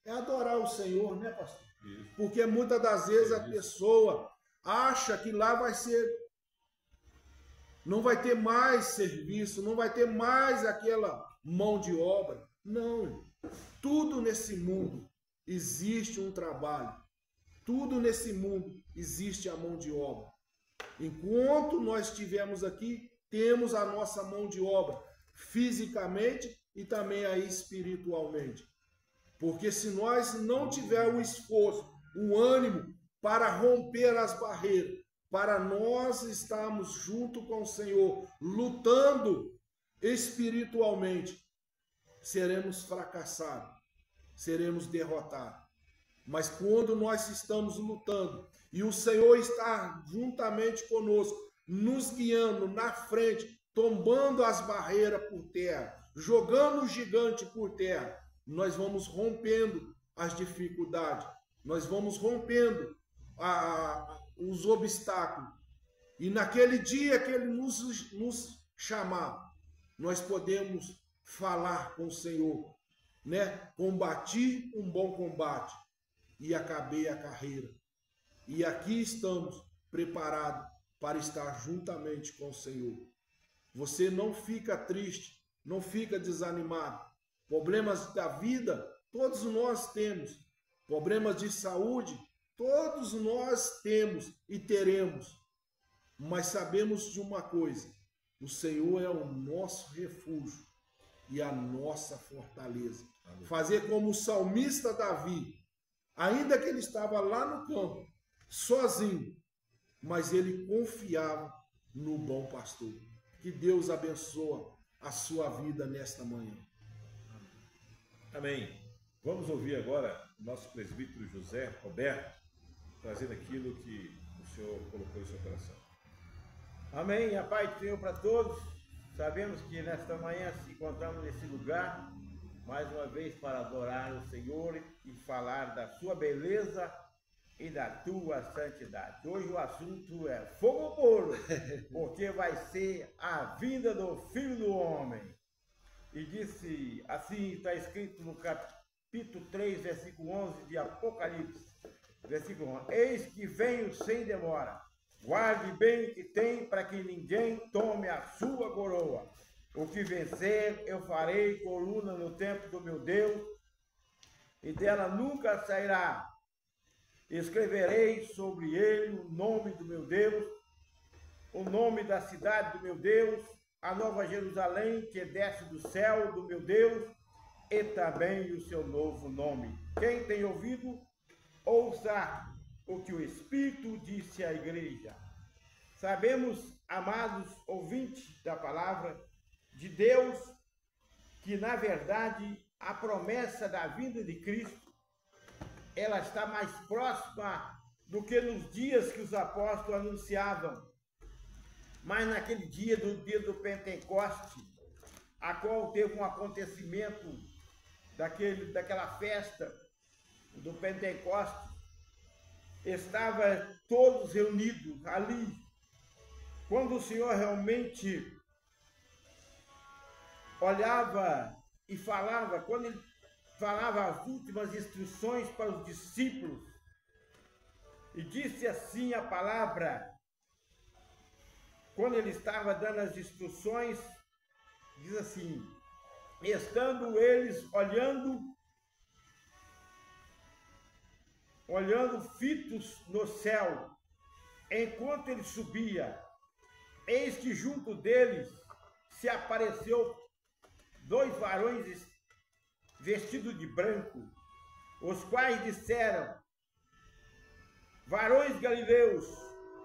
é adorar o Senhor, né, pastor? Isso. Porque muitas das vezes a pessoa acha que lá não vai ter mais serviço, não vai ter mais aquela mão de obra. Não. Tudo nesse mundo existe um trabalho. Tudo nesse mundo existe a mão de obra. Enquanto nós estivermos aqui, temos a nossa mão de obra, fisicamente e também aí espiritualmente. Porque se nós não tivermos o esforço, o ânimo para romper as barreiras, para nós estarmos junto com o Senhor, lutando espiritualmente, seremos fracassados, seremos derrotados. Mas quando nós estamos lutando e o Senhor está juntamente conosco, nos guiando na frente, tombando as barreiras por terra, jogando o gigante por terra, nós vamos rompendo as dificuldades, nós vamos rompendo os obstáculos. E naquele dia que Ele nos chamar, nós podemos falar com o Senhor, né? Combati um bom combate e acabei a carreira. E aqui estamos preparados para estar juntamente com o Senhor. Você não fica triste, não fica desanimado. Problemas da vida, todos nós temos. Problemas de saúde, todos nós temos e teremos. Mas sabemos de uma coisa: o Senhor é o nosso refúgio e a nossa fortaleza. Amém. Fazer como o salmista Davi, ainda que ele estava lá no campo, sozinho, mas ele confiava no bom pastor. Que Deus abençoe a sua vida nesta manhã. Amém. Vamos ouvir agora o nosso presbítero José Roberto, trazendo aquilo que o Senhor colocou em seu coração. Amém. A paz do Senhor para todos. Sabemos que nesta manhã se encontramos nesse lugar, mais uma vez para adorar o Senhor e falar da sua beleza e da tua santidade. Hoje o assunto é fogo puro, porque vai ser a vinda do Filho do Homem. E disse, assim está escrito no capítulo 3, versículo 11 de Apocalipse, versículo 11: Eis que venho sem demora, guarde bem o que tem, para que ninguém tome a sua coroa. O que vencer, eu farei coluna no templo do meu Deus, e dela nunca sairá. Escreverei sobre ele o nome do meu Deus, o nome da cidade do meu Deus, a nova Jerusalém que desce do céu do meu Deus, e também o seu novo nome. Quem tem ouvido, ouça o que o Espírito disse à igreja. Sabemos, amados ouvintes da palavra de Deus, que na verdade a promessa da vinda de Cristo, ela está mais próxima do que nos dias que os apóstolos anunciavam. Mas naquele dia do Pentecoste, a qual teve um acontecimento daquela festa do Pentecoste, estavam todos reunidos ali. Quando o Senhor realmente olhava e falava, quando ele falava as últimas instruções para os discípulos, e disse assim a palavra, quando ele estava dando as instruções, diz assim: estando eles olhando fitos no céu, enquanto ele subia, eis que junto deles se apareceu 2 varões vestidos de branco, os quais disseram: varões galileus,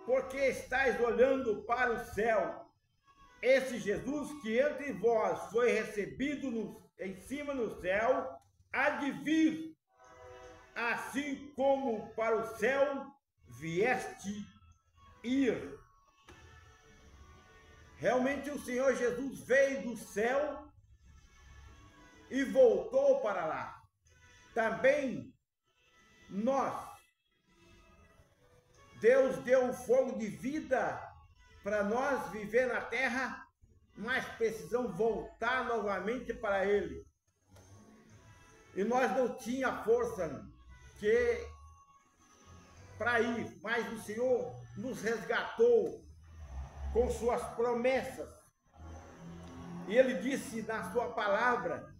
por que estáis olhando para o céu? Esse Jesus que entre vós foi recebido em cima no céu, há de vir, assim como para o céu vieste ir. Realmente o Senhor Jesus veio do céu e voltou para lá. Também nós, Deus deu um fogo de vida para nós viver na terra, mas precisamos voltar novamente para Ele. E nós não tinha força que para ir, mas o Senhor nos resgatou com suas promessas. E ele disse na sua palavra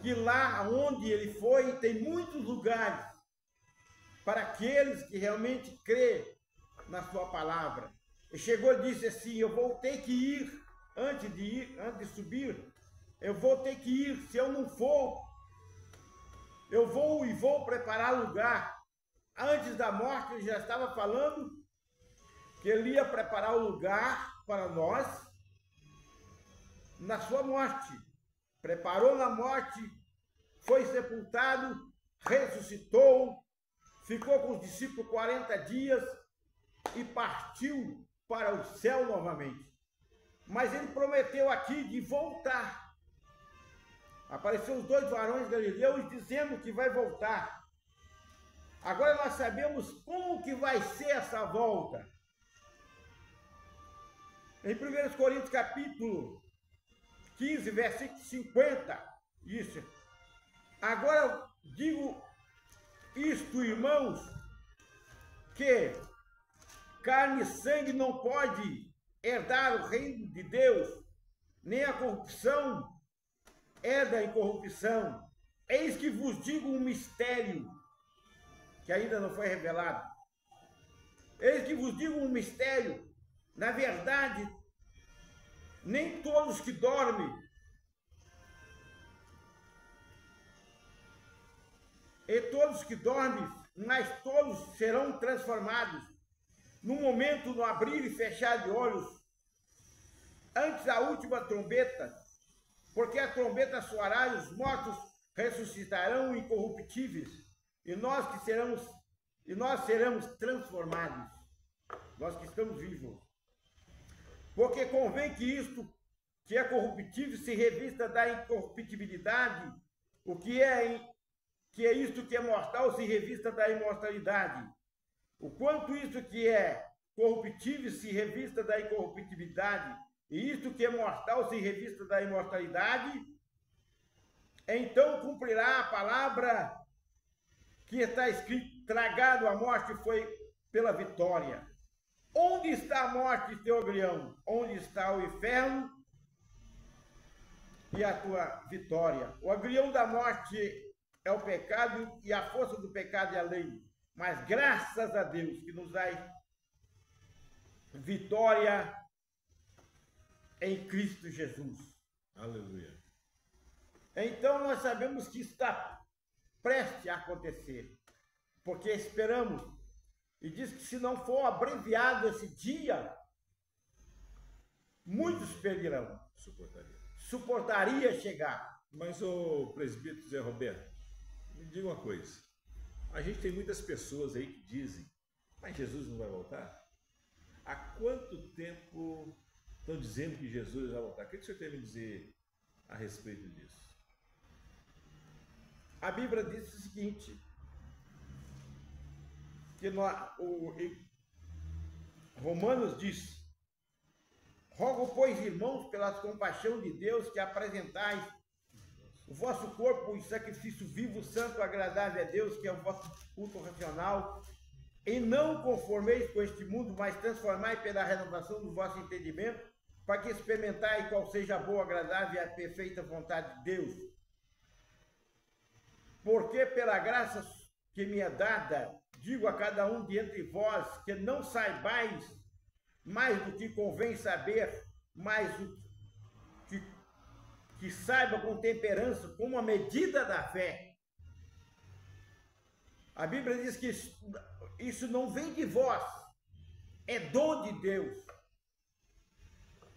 que lá onde ele foi tem muitos lugares para aqueles que realmente crê na sua palavra. E chegou e disse assim: eu vou ter que ir, antes de subir, eu vou ter que ir. Se eu não for, eu vou preparar lugar. Antes da morte, ele já estava falando que ele ia preparar o lugar para nós na sua morte. Preparou na morte, foi sepultado, ressuscitou, ficou com os discípulos 40 dias e partiu para o céu novamente. Mas ele prometeu aqui de voltar. Apareceram os 2 varões galileus dizendo que vai voltar. Agora nós sabemos como que vai ser essa volta. Em 1 Coríntios capítulo 15, versículo 50, isso. Agora digo isto, irmãos, que carne e sangue não pode herdar o reino de Deus, nem a corrupção herda a incorrupção. Eis que vos digo um mistério, que ainda não foi revelado. Eis que vos digo um mistério. Na verdade, nem todos que dormem, mas todos serão transformados no momento, no abrir e fechar de olhos, antes da última trombeta, porque a trombeta soará e os mortos ressuscitarão incorruptíveis, e nós seremos transformados, nós que estamos vivos. Porque convém que isto que é corruptível se revista da incorruptibilidade, o que é isto que é mortal se revista da imortalidade. O quanto isto que é corruptível se revista da incorruptibilidade, e isto que é mortal se revista da imortalidade, então cumprirá a palavra que está escrito: tragado a morte foi pela vitória. Onde está a morte, teu agrião? Onde está o inferno e a tua vitória? O agrião da morte é o pecado e a força do pecado é a lei. Mas graças a Deus que nos dá vitória em Cristo Jesus. Aleluia. Então nós sabemos que está prestes a acontecer, porque esperamos. E diz que se não for abreviado esse dia, muitos perderão. Suportaria chegar. Mas o presbítero Zé Roberto, me diga uma coisa. A gente tem muitas pessoas aí que dizem: mas Jesus não vai voltar? Há quanto tempo estão dizendo que Jesus vai voltar? O que o senhor tem a me dizer a respeito disso? A Bíblia diz o seguinte, que Romanos diz: rogo, pois, irmãos, pela compaixão de Deus, que apresentais o vosso corpo em sacrifício vivo, santo, agradável a Deus, que é o vosso culto racional, e não conformeis com este mundo, mas transformai pela renovação do vosso entendimento, para que experimentai qual seja a boa, agradável e a perfeita vontade de Deus. Porque pela graça que me é dada, digo a cada um de entre vós, que não saibais mais do que convém saber, mas o que saiba com temperança, com a medida da fé. A Bíblia diz que isso não vem de vós, é dom de Deus.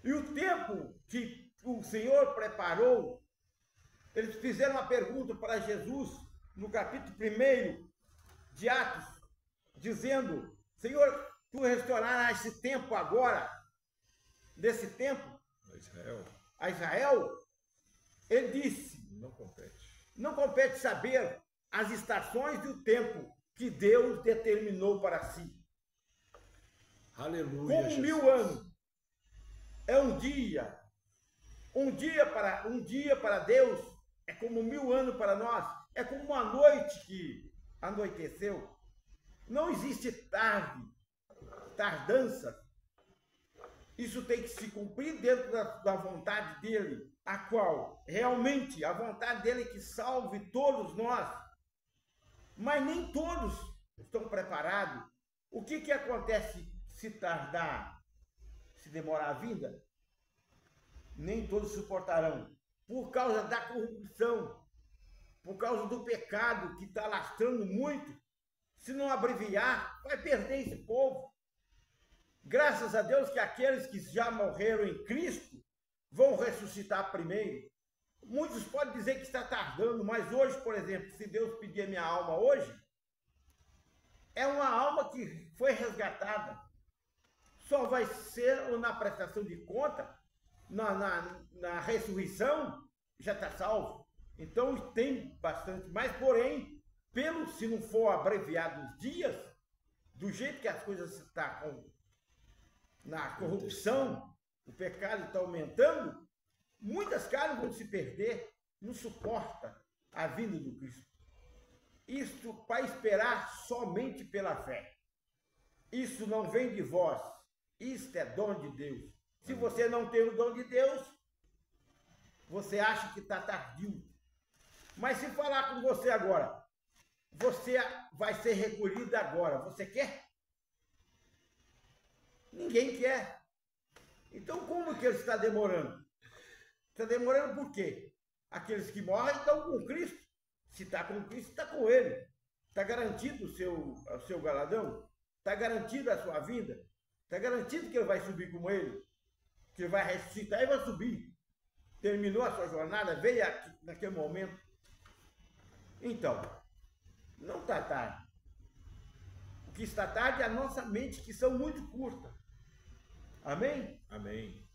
E o tempo que o Senhor preparou, eles fizeram uma pergunta para Jesus, no capítulo 1 de Atos, dizendo: Senhor, tu restaurarás esse tempo agora, desse tempo, a Israel? Ele disse: não compete saber as estações e o tempo que Deus determinou para si. Aleluia. Como Jesus. 1000 anos é um dia para Deus é como 1000 anos para nós, é como uma noite que anoiteceu. Não existe tardança. Isso tem que se cumprir dentro da vontade dele, a qual realmente a vontade dele é que salve todos nós, mas nem todos estão preparados. O que acontece se tardar, se demorar a vinda? Nem todos suportarão, por causa da corrupção, por causa do pecado que está lastrando muito. Se não abreviar, vai perder esse povo. Graças a Deus que aqueles que já morreram em Cristo vão ressuscitar primeiro. Muitos podem dizer que está tardando, mas hoje, por exemplo, se Deus pedir a minha alma hoje, é uma alma que foi resgatada. Só vai ser na prestação de conta, na ressurreição, já está salvo. Então tem bastante, mas porém, se não for abreviado os dias, do jeito que as coisas estão na corrupção, o pecado está aumentando, muitas carnes vão se perder, não suporta a vinda do Cristo. Isto para esperar somente pela fé. Isso não vem de vós, isto é dom de Deus. Se você não tem o dom de Deus, você acha que está tardio. Mas se falar com você agora, você vai ser recolhido agora, você quer? Ninguém quer. Então como que ele está demorando? Está demorando por quê? Aqueles que morrem estão com Cristo. Se está com Cristo, está com ele. Está garantido o seu galardão? Está garantido a sua vinda? Está garantido que ele vai subir como ele? Que ele vai ressuscitar e vai subir. Terminou a sua jornada, veio aqui, naquele momento. Então, não está tarde. O que está tarde é a nossa mente, que são muito curtas. Amém? Amém.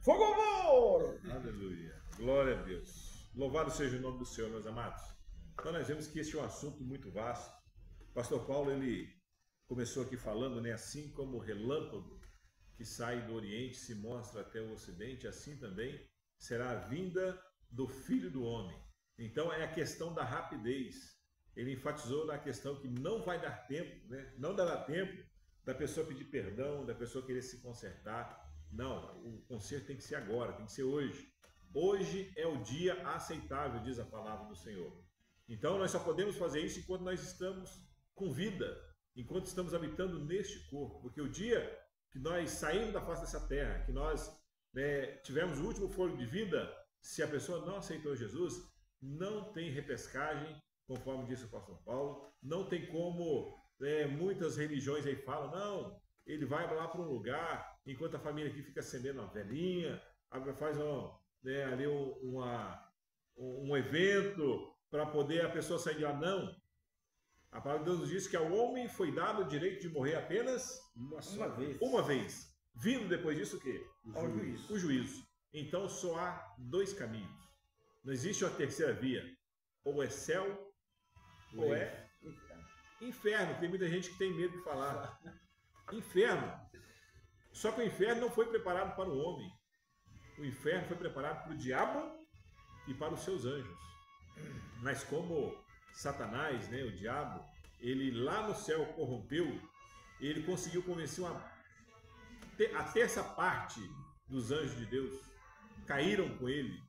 Fogo amor! Aleluia. Glória a Deus. Louvado seja o nome do Senhor, meus amados. Então nós vemos que este é um assunto muito vasto. O pastor Paulo, ele começou aqui falando, né, assim como o relâmpago que sai do Oriente se mostra até o Ocidente, assim também será a vinda do Filho do Homem. Então é a questão da rapidez. Ele enfatizou na questão que não vai dar tempo, né? Não dará tempo da pessoa pedir perdão, da pessoa querer se consertar. Não, o conserto tem que ser agora, tem que ser hoje. Hoje é o dia aceitável, diz a palavra do Senhor. Então nós só podemos fazer isso enquanto nós estamos com vida, enquanto estamos habitando neste corpo, porque o dia que nós saímos da face dessa terra, que nós tivemos o último fôlego de vida, se a pessoa não aceitou Jesus, não tem repescagem, conforme disse o pastor Paulo, não tem como, muitas religiões aí falam, não, ele vai lá para um lugar, enquanto a família aqui fica acendendo uma velhinha, faz ali um evento para poder a pessoa sair de lá. Não. A palavra de Deus nos diz que ao homem foi dado o direito de morrer apenas uma vez. Vindo depois disso o quê? O juízo. Então só há dois caminhos. Não existe uma terceira via. Ou é céu, ou é inferno. Tem muita gente que tem medo de falar. Inferno. Só que o inferno não foi preparado para o homem. O inferno foi preparado para o diabo e para os seus anjos. Mas como Satanás, né, o diabo, ele lá no céu corrompeu, ele conseguiu convencer a terça parte dos anjos de Deus, caíram com ele,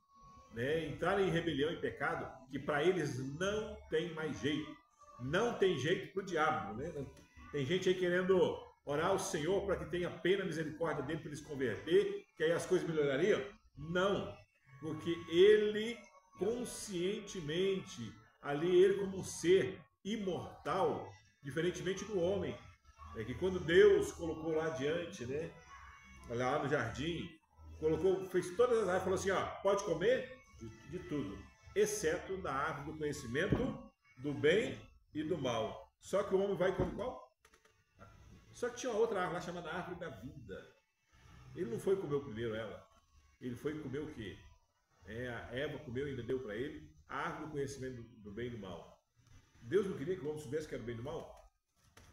né, entraram em rebelião e pecado, que para eles não tem mais jeito. Não tem jeito para o diabo. Né? Tem gente aí querendo orar ao Senhor para que tenha pena, misericórdia dele para eles converter, que aí as coisas melhorariam. Não, porque ele conscientemente, ali ele como um ser imortal, diferentemente do homem, que quando Deus colocou lá adiante, né, lá no jardim, fez todas as árvores, falou assim, ó, pode comer de tudo, exceto da árvore do conhecimento do bem e do mal. Só que o homem vai comer qual? Só que tinha uma outra árvore lá chamada árvore da vida. Ele não foi comer primeiro ela, ele foi comer o quê? A Eva comeu e ainda deu para ele a árvore do conhecimento do bem e do mal. Deus não queria que o homem soubesse que era o bem e do mal?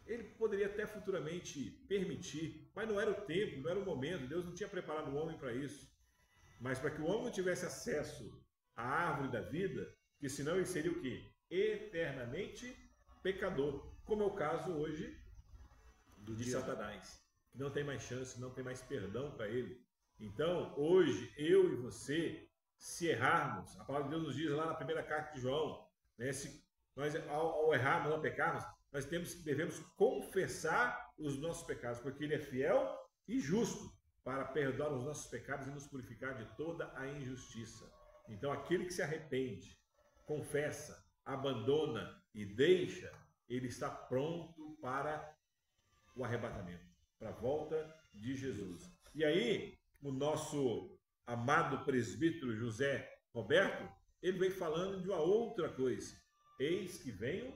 Ele poderia até futuramente permitir, mas não era o tempo, não era o momento. Deus não tinha preparado o homem para isso. Mas para que o homem não tivesse acesso a árvore da vida, que senão ele seria o quê? Eternamente pecador, como é o caso hoje de Satanás, que não tem mais chance, não tem mais perdão para ele. Então, hoje, eu e você, se errarmos, a palavra de Deus nos diz lá na primeira carta de João, né, se nós, ao errarmos, ao pecarmos, nós devemos confessar os nossos pecados, porque ele é fiel e justo para perdoar os nossos pecados e nos purificar de toda a injustiça. Então, aquele que se arrepende, confessa, abandona e deixa, ele está pronto para o arrebatamento, para a volta de Jesus. E aí, o nosso amado presbítero José Roberto, ele vem falando de uma outra coisa. Eis que venho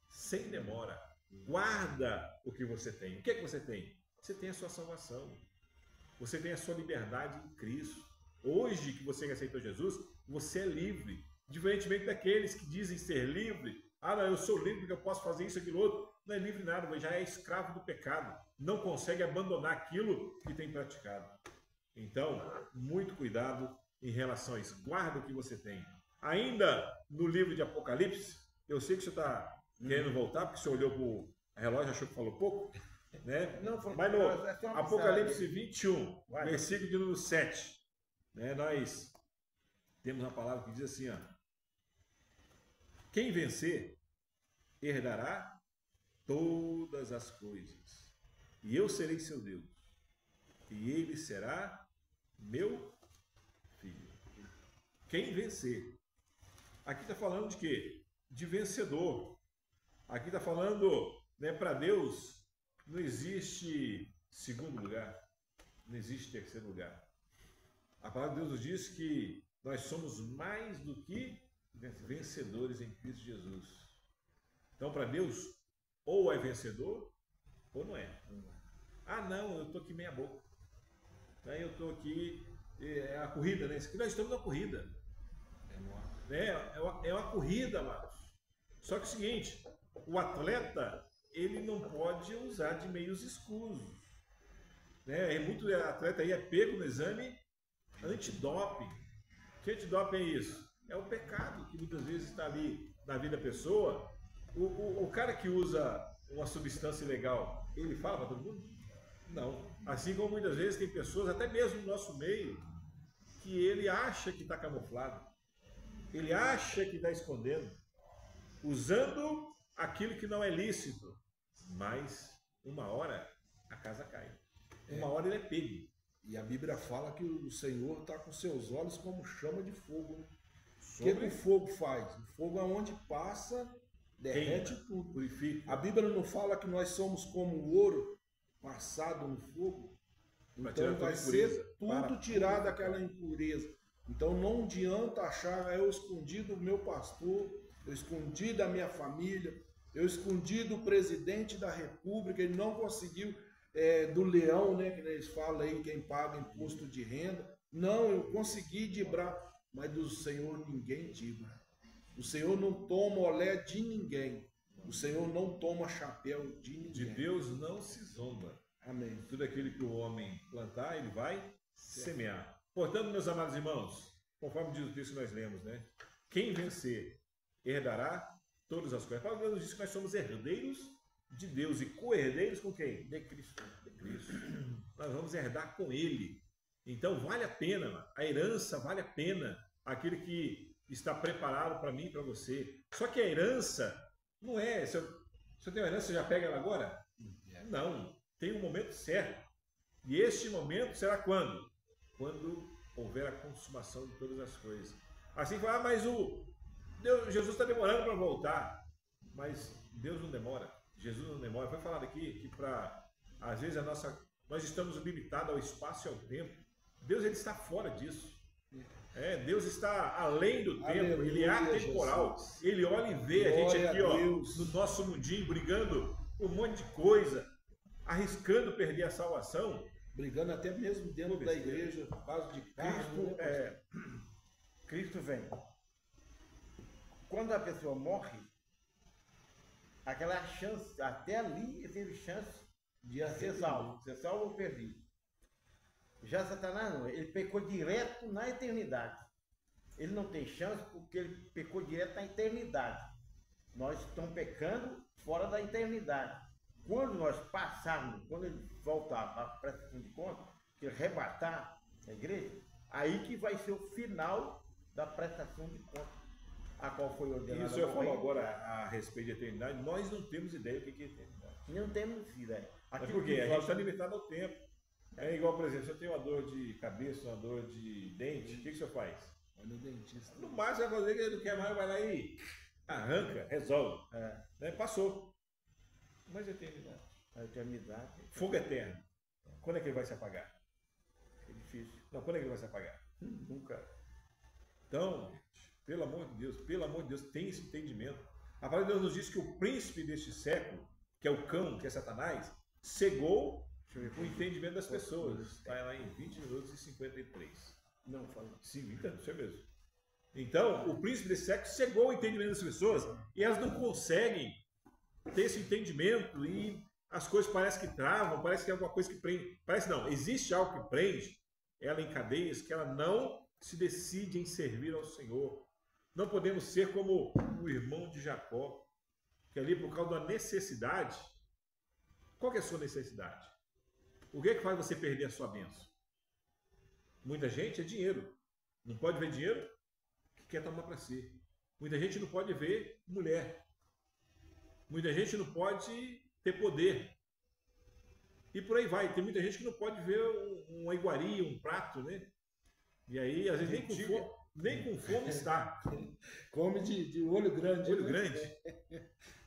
sem demora. Guarda o que você tem. O que é que você tem? Você tem a sua salvação. Você tem a sua liberdade em Cristo. Hoje que você aceitou Jesus, você é livre. Diferentemente daqueles que dizem ser livre. Ah, não, eu sou livre porque eu posso fazer isso, aquilo, outro. Não é livre nada, mas já é escravo do pecado. Não consegue abandonar aquilo que tem praticado. Então, muito cuidado em relação a isso. Guarda o que você tem. Ainda no livro de Apocalipse, eu sei que você está querendo voltar, porque você olhou para o relógio e achou que falou pouco, né? Não, mas no Apocalipse 21, versículo de número 7, né, nós temos uma palavra que diz assim, ó, quem vencer herdará todas as coisas, e eu serei seu Deus, e ele será meu filho. Quem vencer. Aqui está falando de quê? De vencedor. Aqui está falando, né, para Deus não existe segundo lugar, não existe terceiro lugar. A palavra de Deus nos diz que nós somos mais do que vencedores em Cristo Jesus. Então, para Deus, ou é vencedor, ou não é. Ah, não, eu estou aqui meia boca. Eu estou aqui, é a corrida, né? Isso aqui nós estamos na corrida. É uma corrida, amados. Só que é o seguinte, o atleta, ele não pode usar de meios escusos. Né? Muito atleta aí é pego no exame antidoping. Que antidoping é isso? É o pecado que muitas vezes está ali na vida da pessoa. O cara que usa uma substância ilegal, ele fala para todo mundo? Não. Assim como muitas vezes tem pessoas, até mesmo no nosso meio, que ele acha que está camuflado. Ele acha que está escondendo, usando aquilo que não é lícito. Mas uma hora a casa cai. Uma hora ele é pego. E a Bíblia fala que o Senhor está com seus olhos como chama de fogo. Né? O que o fogo faz? O fogo é onde passa, derrete tudo. Purifica. A Bíblia não fala que nós somos como o ouro passado no fogo? Então vai ser tudo tirado daquela impureza. Então não adianta achar, eu escondi do meu pastor, eu escondi da minha família, eu escondi do presidente da república, ele não conseguiu, do leão, né, que eles falam aí, quem paga imposto de renda. Não, eu consegui dibrar, mas do Senhor ninguém dibra. O Senhor não toma olé de ninguém. O Senhor não toma chapéu de ninguém. De Deus não se zomba. Amém. Tudo aquilo que o homem plantar, ele vai semear. Portanto, meus amados irmãos, conforme diz o texto que nós lemos, né? Quem vencer herdará todas as coisas. A palavra de Deus diz que nós somos herdeiros de Deus e co-herdeiros com quem? De Cristo. De Cristo. Nós vamos herdar com Ele. Então vale a pena, a herança vale a pena, aquele que está preparado para mim e para você. Só que a herança não é, se eu tenho uma herança, você já pega ela agora? Não, tem um momento certo. E este momento será quando? Quando houver a consumação de todas as coisas. Assim fala, mas Jesus está demorando para voltar. Mas Deus não demora, Jesus não demora. Foi falado aqui que às vezes nós estamos limitados ao espaço e ao tempo. Deus ele está fora disso. Deus está além do tempo, Aleluia, ele é atemporal. Jesus. Ele olha e vê Glória a gente aqui, no nosso mundinho, brigando um monte de coisa, arriscando perder a salvação. Brigando até mesmo dentro da igreja, por causa de Cristo. Cristo vem. Quando a pessoa morre, aquela chance, até ali teve chance de ser salvo. Ser salvo ou perdido. Já Satanás não, ele pecou direto na eternidade. ele não tem chance porque ele pecou direto na eternidade. Nós estamos pecando fora da eternidade. Quando nós passarmos, quando ele voltar para a prestação de contas, que ele arrebatar a igreja, aí que vai ser o final da prestação de contas, a qual foi ordenada. E o senhor falou agora a respeito de eternidade, nós não temos ideia do que é eternidade. Não temos ideia. Mas por quê? A gente está limitado ao tempo. É igual, por exemplo, se eu tenho uma dor de cabeça, uma dor de dente, o que o senhor faz? Vai no dentista. No máximo vai fazer que ele não quer mais, vai lá e arranca, resolve. Né? Passou. Mas eternidade. A eternidade. Fogo eterno. Quando é que ele vai se apagar? É difícil. Não, quando é que ele vai se apagar? Nunca. Então, pelo amor de Deus, tem esse entendimento. A palavra de Deus nos diz que o príncipe deste século, que é o cão, que é Satanás, cegou o entendimento das pessoas. Está lá em 20 minutos e 53. Não fala. Sim, então, isso é mesmo. Então, o príncipe desse século cegou o entendimento das pessoas e elas não conseguem ter esse entendimento e as coisas parecem que travam, parece que é alguma coisa que prende. Parece não, existe algo que prende ela em cadeias que ela não se decide em servir ao Senhor. Não podemos ser como o irmão de Jacó, que ali por causa da necessidade. Qual que é a sua necessidade? O que é que faz você perder a sua bênção? Muita gente é dinheiro. Não pode ver dinheiro que quer tomar para si. Muita gente não pode ver mulher. Muita gente não pode ter poder. E por aí vai. Tem muita gente que não pode ver uma iguaria, um prato, né? E aí, às vezes, nem com fome está. Come de olho grande. Olho grande.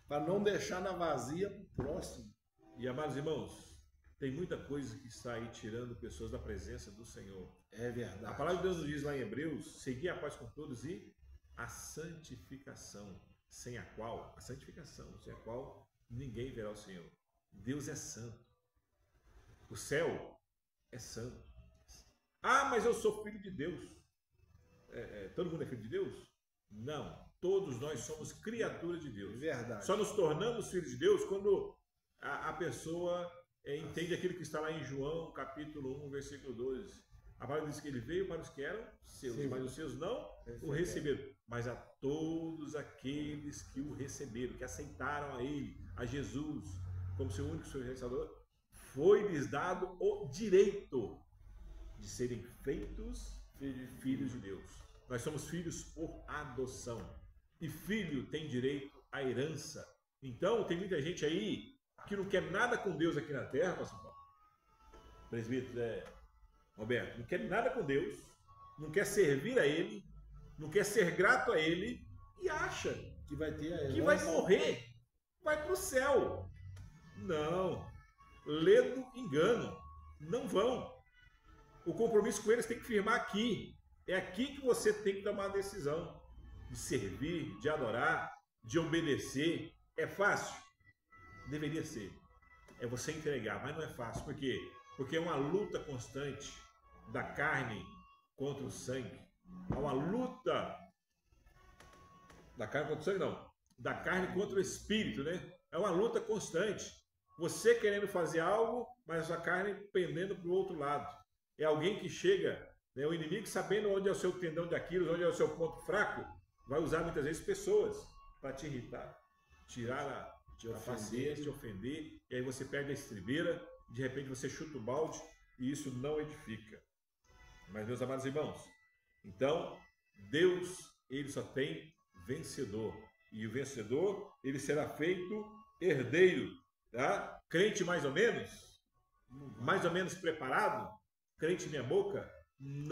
Para não deixar na vazia o próximo. E, amados irmãos, tem muita coisa que está aí tirando pessoas da presença do Senhor. É verdade. A palavra de Deus nos diz lá em Hebreus, segui a paz com todos e a santificação, sem a qual ninguém verá o Senhor. Deus é santo. O céu é santo. Ah, mas eu sou filho de Deus. Todo mundo é filho de Deus? Não. Todos nós somos criaturas de Deus. É verdade. Só nos tornamos filhos de Deus quando a pessoa entende aquilo que está lá em João, capítulo 1, versículo 12. A palavra diz que ele veio para os que eram seus, mas os seus não o receberam. Mas a todos aqueles que o receberam, que aceitaram a ele, a Jesus, como seu único Senhor e Salvador, foi-lhes dado o direito de serem feitos filhos de Deus. Nós somos filhos por adoção. E filho tem direito à herança. Então, tem muita gente aí que não quer nada com Deus aqui na terra, pastor Paulo. Presbítero Roberto, não quer nada com Deus, não quer servir a Ele, não quer ser grato a Ele e acha que vai ter a herança, que vai morrer, vai para o céu. Não. Ledo engano. Não vão. O compromisso com eles tem que firmar aqui. É aqui que você tem que tomar a decisão de servir, de adorar, de obedecer. É fácil? Deveria ser. É você entregar, mas não é fácil. Por quê? Porque é uma luta constante da carne contra o sangue. É uma luta da carne contra o sangue, não. Da carne contra o espírito, né? É uma luta constante. Você querendo fazer algo, mas a sua carne pendendo para o outro lado. É alguém que chega, né, o inimigo sabendo onde é o seu tendão de Aquiles, onde é o seu ponto fraco, vai usar muitas vezes pessoas para te irritar, tirar a paciência, te ofender, e aí você perde a estribeira, de repente você chuta o balde, e isso não edifica. Mas, meus amados irmãos, então, Deus, ele só tem vencedor, e o vencedor, ele será feito herdeiro, tá? Crente mais ou menos preparado, crente minha boca, não.